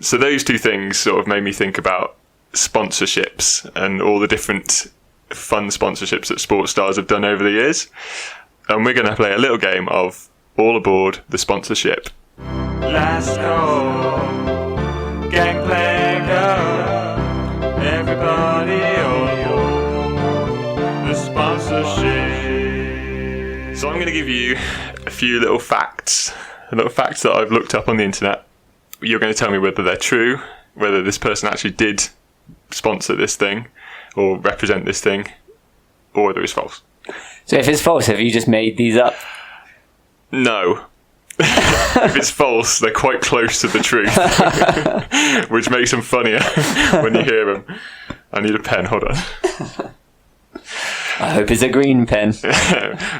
So those two things sort of made me think about sponsorships and all the different fun sponsorships that sports stars have done over the years. And we're going to play a little game of All Aboard the Sponsorship. Last call, Gangplank up, everybody on board the sponsorship. So I'm going to give you a few little facts that I've looked up on the internet. You're going to tell me whether they're true, whether this person actually did sponsor this thing or represent this thing, or whether it's false. So if it's false, have you just made these up? No. If it's false, they're quite close to the truth, which makes them funnier when you hear them. I need a pen, hold on. I hope it's a green pen.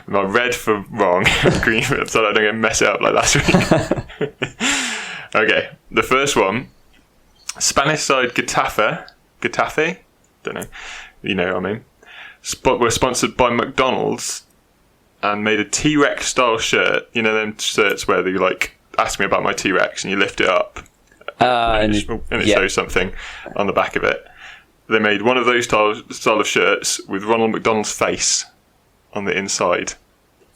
My red for wrong, green so I don't mess it up like last week. Okay, the first one. Spanish side Getafe, don't know, you know what I mean, were sponsored by McDonald's and made a T-Rex style shirt. You know them shirts where they like ask me about my T-Rex and you lift it up and it shows something on the back of it. They made one of those style of shirts with Ronald McDonald's face on the inside.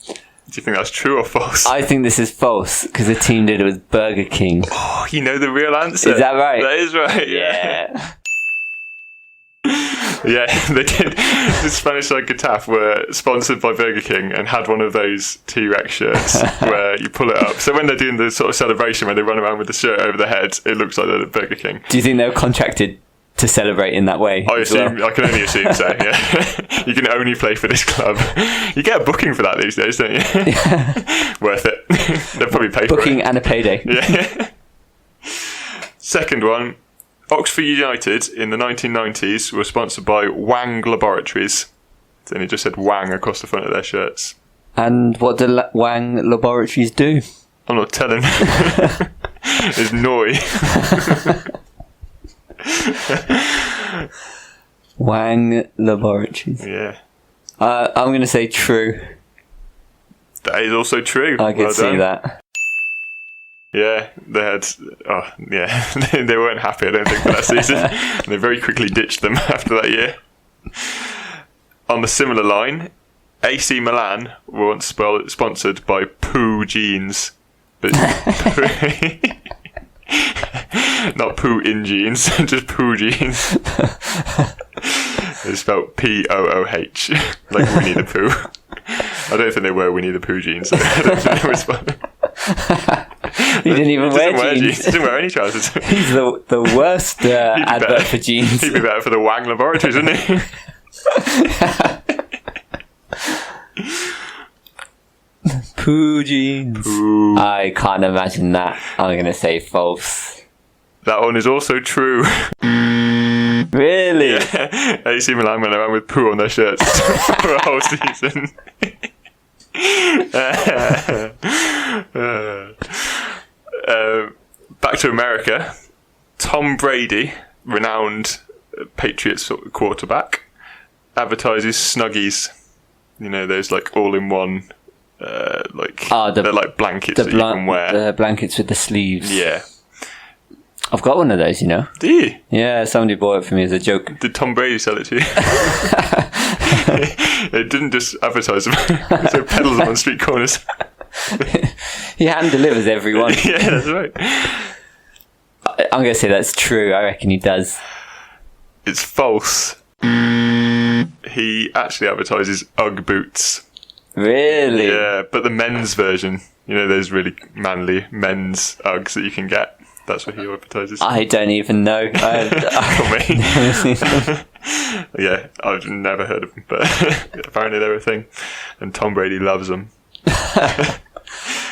Do you think that's true or false? I think this is false because the team did it with Burger King. Oh, you know the real answer. Is that right? That is right. Yeah. Yeah, they did. The Spanish side Getafe were sponsored by Burger King and had one of those T-Rex shirts where you pull it up. So when they're doing the sort of celebration where they run around with the shirt over their head, it looks like they're at Burger King. Do you think they were contracted to celebrate in that way? I can only assume so, yeah. You can only play for this club. You get a booking for that these days, don't you? Worth it. They'll probably pay for it. Booking and a payday. Yeah. Second one. Oxford United in the 1990s were sponsored by Wang Laboratories. And it just said Wang across the front of their shirts. And what do Wang Laboratories do? I'm not telling. It's Noi. Wang Laboratories. Yeah. I'm going to say true. That is also true. I could see that. Yeah, they had... Oh, yeah. They weren't happy, I don't think, for that season. And they very quickly ditched them after that year. On the similar line, AC Milan were once sponsored by Poo Jeans. But not Poo in jeans, just Poo Jeans. It's spelled P-O-O-H, like Winnie the Pooh. I don't think they were Winnie the Pooh jeans. I don't think they were sponsored. He didn't even wear jeans. He didn't wear any trousers. He's the worst advert for jeans. He'd be better for the Wang Laboratories, wouldn't he? Poo jeans. Poo. I can't imagine that. I'm going to say false. That one is also true. Really? Yeah. AC Milan went around with poo on their shirts for a whole season. Back to America. Tom Brady, renowned Patriots quarterback, advertises Snuggies. You know, those like all-in-one, they're like blankets that you can wear. The blankets with the sleeves. Yeah. I've got one of those, you know. Do you? Yeah, somebody bought it for me as a joke. Did Tom Brady sell it to you? It didn't just advertise them, so it peddles them on street corners. He hand delivers everyone. Yeah, that's right. I'm going to say that's true. I reckon he does. It's false. He actually advertises Ugg boots. Really? Yeah, but the men's version. You know, those really manly men's Uggs that you can get. That's what he advertises. I don't even know. I've never seen them. Yeah, I've never heard of them, but apparently they're a thing. And Tom Brady loves them.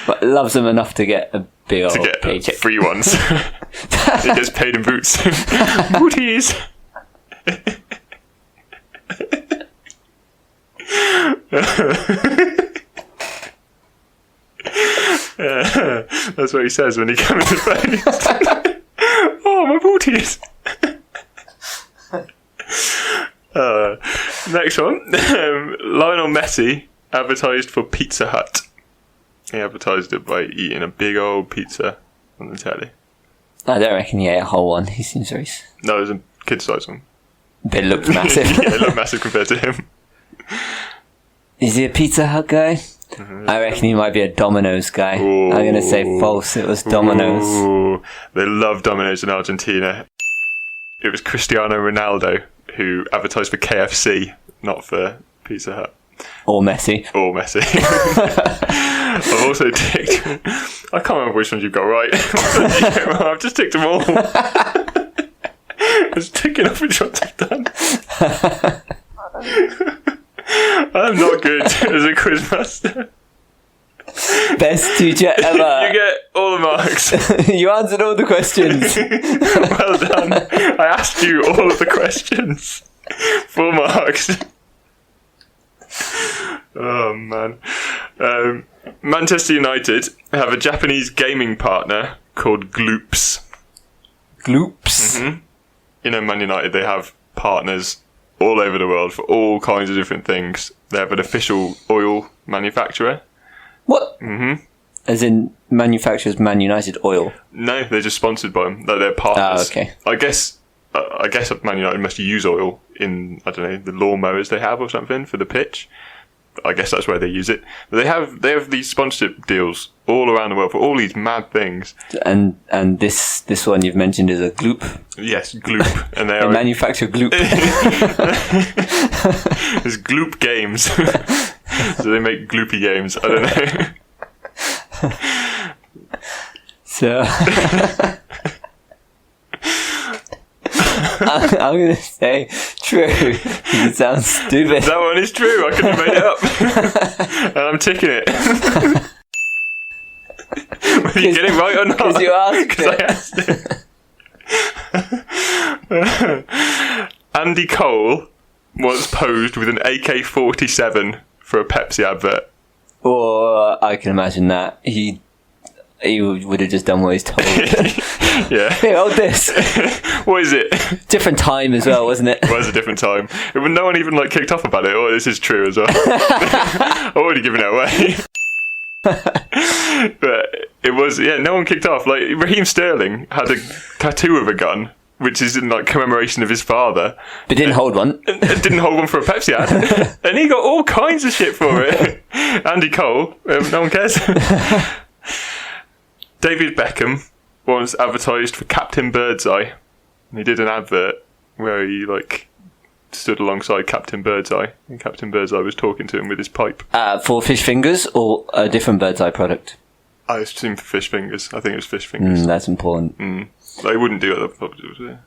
But loves them enough to get a big old paycheck. Free ones. He gets paid in boots. Booties! That's what he says when he comes to play. Oh, my booties! Next one. Lionel Messi advertised for Pizza Hut. He advertised it by eating a big old pizza on the telly. I don't reckon he ate a whole one. He seems very... No, it was a kid-sized one. But it looked massive. Yeah, it looked massive compared to him. Is he a Pizza Hut guy? I reckon he might be a Domino's guy. Ooh. I'm going to say false. It was Domino's. Ooh, they love Domino's in Argentina. It was Cristiano Ronaldo who advertised for KFC, not for Pizza Hut. Or Messi. Or Messi. I've also ticked... I can't remember which ones you've got right. I've just ticked them all. I was ticking off which ones I've done. I'm not good as a quizmaster. Best teacher ever. You get all the marks. You answered all the questions. Well done. I asked you all of the questions. 4 marks. Oh, man. Manchester United have a Japanese gaming partner called Gloops. Gloops. Mm-hmm. You know, Man United, they have partners all over the world for all kinds of different things. They have an official oil manufacturer. What? Mm-hmm. As in manufacturers Man United oil? No, they're just sponsored by them. They're partners. Oh, okay. I guess Man United must use oil in, I don't know, the lawnmowers they have or something for the pitch. I guess that's where they use it. But they have these sponsorship deals all around the world for all these mad things. And this one you've mentioned is a Gloop. Yes, Gloop. And they They are manufacture Gloop. There's Gloop games. So they make gloopy games. I don't know. So I'm going to say true. It sounds stupid. That one is true. I couldn't have made it up. And I'm ticking it. Whether you get it right or not. Because you asked Because I asked it. Andy Cole once posed with an AK-47 for a Pepsi advert. Or I can imagine that. He would have just done what he's told. Yeah. Here, hold this. What is it? Different time as well, wasn't it? Well, it was a different time. No one even kicked off about it. Oh, this is true as well. I've already given it away. But it was, no one kicked off. Raheem Sterling had a tattoo of a gun, which is in commemoration of his father. But didn't hold one. Didn't hold one for a Pepsi ad. And he got all kinds of shit for it. Andy Cole, no one cares. David Beckham once advertised for Captain Birdseye. And he did an advert where he stood alongside Captain Birdseye, and Captain Birdseye was talking to him with his pipe. For fish fingers or a different Bird's Eye product? I assume for fish fingers. I think it was fish fingers. That's important. They wouldn't do other properties, would they?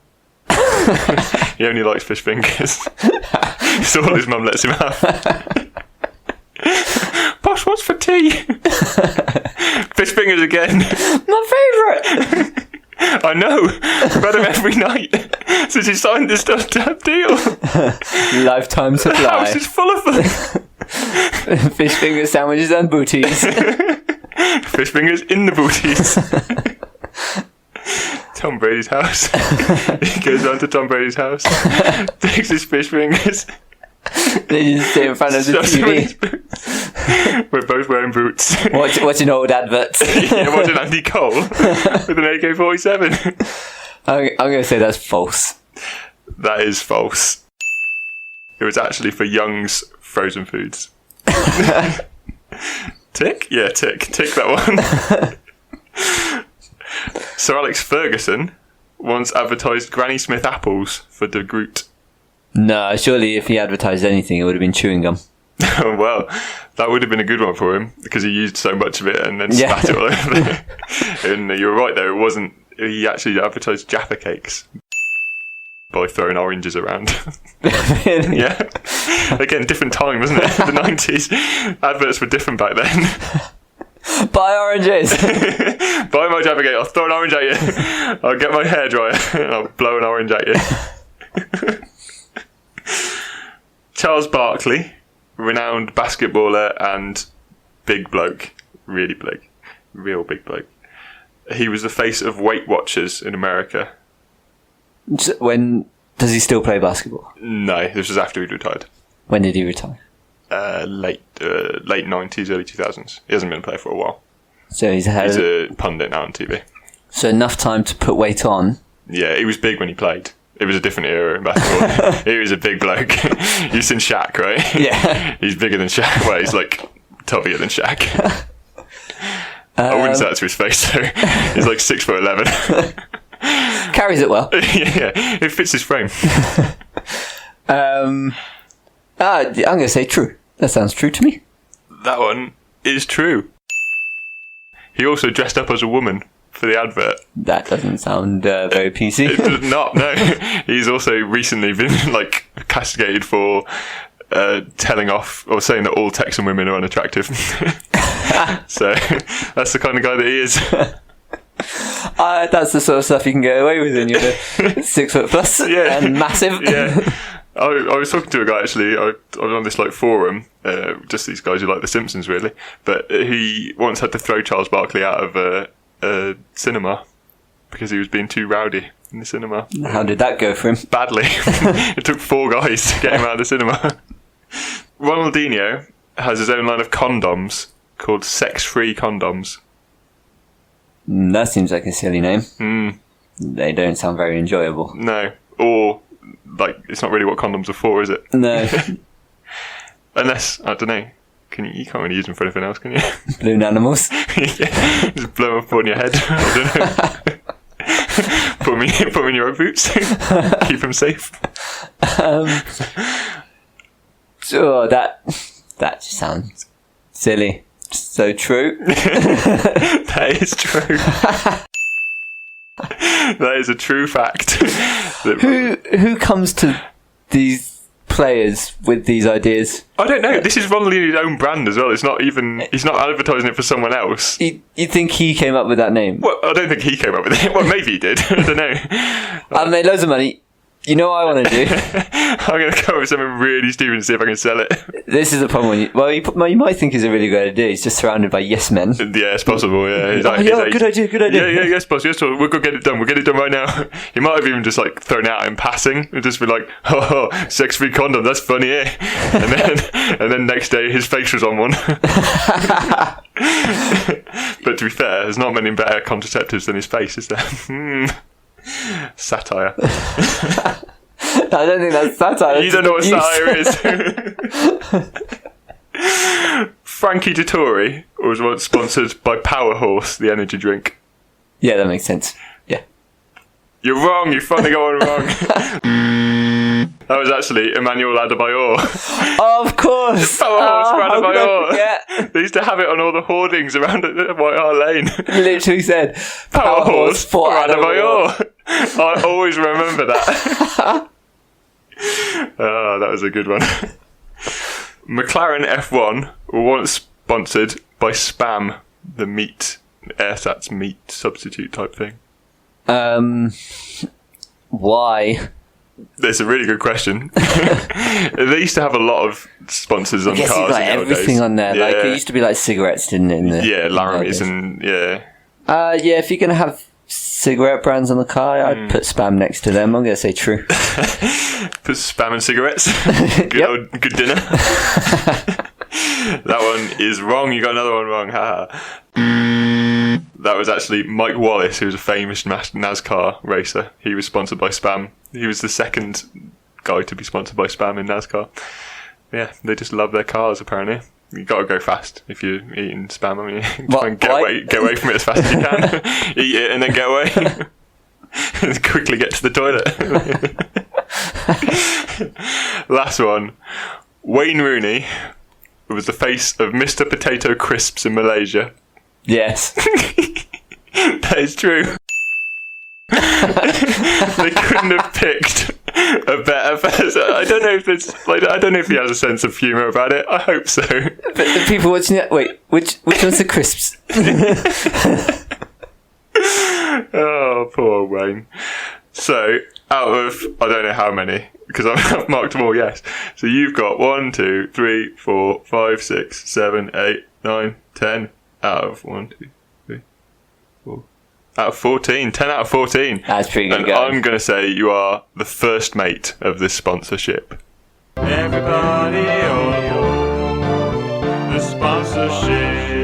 He only likes fish fingers. It's all his mum lets him have. Boss, what's for tea? Fish fingers again. My favourite! I know. I've had them every night since he signed this deal. Lifetime The house supply. is full of them. Fish finger sandwiches and booties. Fish fingers in the booties. Tom Brady's house. He goes on to Tom Brady's house, takes his fish fingers. They just sit in front of the shoves him in his TV. boots. We're both wearing boots. Watching old adverts. Yeah, watching Andy Cole with an AK-47. I'm going to say that's false. That is false. It was actually for Young's frozen foods. Tick? Yeah, tick. Tick that one. Sir Alex Ferguson once advertised Granny Smith apples for De Groot. No, surely if he advertised anything, it would have been chewing gum. Well, that would have been a good one for him because he used so much of it and then spat it all over. And you were right though, it wasn't. He actually advertised Jaffa cakes by throwing oranges around. Really? Yeah. Again, different time, wasn't it? The 90s. Adverts were different back then. Buy oranges! Buy my Jaffa cake, I'll throw an orange at you. I'll get my hairdryer and I'll blow an orange at you. Charles Barkley, renowned basketballer and big bloke. Really big. Real big bloke. He was the face of Weight Watchers in America. When does he still play basketball? No, this was after he'd retired. When did he retire? Late 90s, early 2000s. He hasn't been a player for a while. So he's He's a pundit now on TV. So enough time to put weight on. Yeah, he was big when he played. It was a different era in basketball. He was a big bloke. You've seen Shaq, right? Yeah. He's bigger than Shaq. Well, he's like tubbier than Shaq. I wouldn't say that to his face, though. He's like 6'11". Carries it well. Yeah, it fits his frame. I'm going to say true. That sounds true to me. That one is true. He also dressed up as a woman for the advert. That doesn't sound very PC. It does not, no. He's also recently been like castigated for telling off or saying that all Texan women are unattractive. So that's the kind of guy that he is. That's the sort of stuff you can get away with when you're 6 foot plus and massive. Yeah. I was talking to a guy actually. I was on this like forum, just these guys who like The Simpsons, really. But he once had to throw Charles Barkley out of a cinema because he was being too rowdy in the cinema. How did that go for him? Badly. It took 4 guys to get him out of the cinema. Ronaldinho has his own line of condoms called Sex-Free Condoms. That seems like a silly name. They don't sound very enjoyable. No. Or, like, it's not really what condoms are for, is it? No. Unless, I don't know, you can't really use them for anything else, can you? Balloon animals. Yeah, just blow them up on your head. I don't know. Put them in your own boots. Keep them safe. Sure, that just sounds silly. So true. That is true. That is a true fact. Who comes to these players with these ideas? I don't know. This is Ronaldinho's own brand as well. It's not even. He's not advertising it for someone else. You think he came up with that name? Well, I don't think he came up with it. Well, maybe he did. I don't know. I've made loads of money. You know what I want to do? I'm going to come up with something really stupid and see if I can sell it. This is the problem. You might think it's a really good idea. He's just surrounded by yes men. Yeah, it's possible, yeah. He's Good idea. Yeah, yes, boss. Yes, we'll go get it done. We'll get it done right now. He might have even just like thrown it out in passing and just be like, "Oh, sex-free condom. That's funny, eh?" And then next day his face was on one. But to be fair, there's not many better contraceptives than his face, is there? Satire. I don't think that's satire. You don't know what satire is. Frankie Dettori was once sponsored by Power Horse, the energy drink. Yeah, that makes sense. Yeah. You're wrong. You finally got one wrong. That was actually Emmanuel Adebayor. Of course. Power Horse for Adebayor. Yeah. They used to have it on all the hoardings around White Hart Lane. Literally said Power Horse for Adebayor. I always remember that. Oh, that was a good one. McLaren F1 were once sponsored by Spam, the meat, Airsats meat substitute type thing. Why? That's a really good question. They used to have a lot of sponsors on I guess cars. you've got everything on there. Yeah. Like it used to be like cigarettes, didn't it? Yeah, Laramies and yeah. Yeah, if you're gonna have cigarette brands on the car, I'd put Spam next to them. I'm gonna say true. Put Spam and cigarettes. Good dinner. That one is wrong. You got another one wrong. That was actually Mike Wallace, who was a famous NASCAR racer. He was sponsored by Spam. He was the second guy to be sponsored by Spam in NASCAR. Yeah, they just love their cars, apparently. You got to go fast if you're eating Spam. I mean, try and get away from it as fast as you can. Eat it and then get away. And quickly get to the toilet. Last one. Wayne Rooney was the face of Mr. Potato Crisps in Malaysia. Yes. That is true. They couldn't have picked a better person. I don't know if he has a sense of humour about it. I hope so. But the people watching it, wait, which one's the crisps? Oh, poor Wayne. So, out of, I don't know how many, because I've marked them all yes. So you've got 1, 2, 3, 4, 5, 6, 7, 8, 9, 10 out of 1, 2, 3, 4. Out of 14. 10 out of 14. That's pretty good. And I'm going to say you are the first mate of this sponsorship. Everybody on board the sponsorship.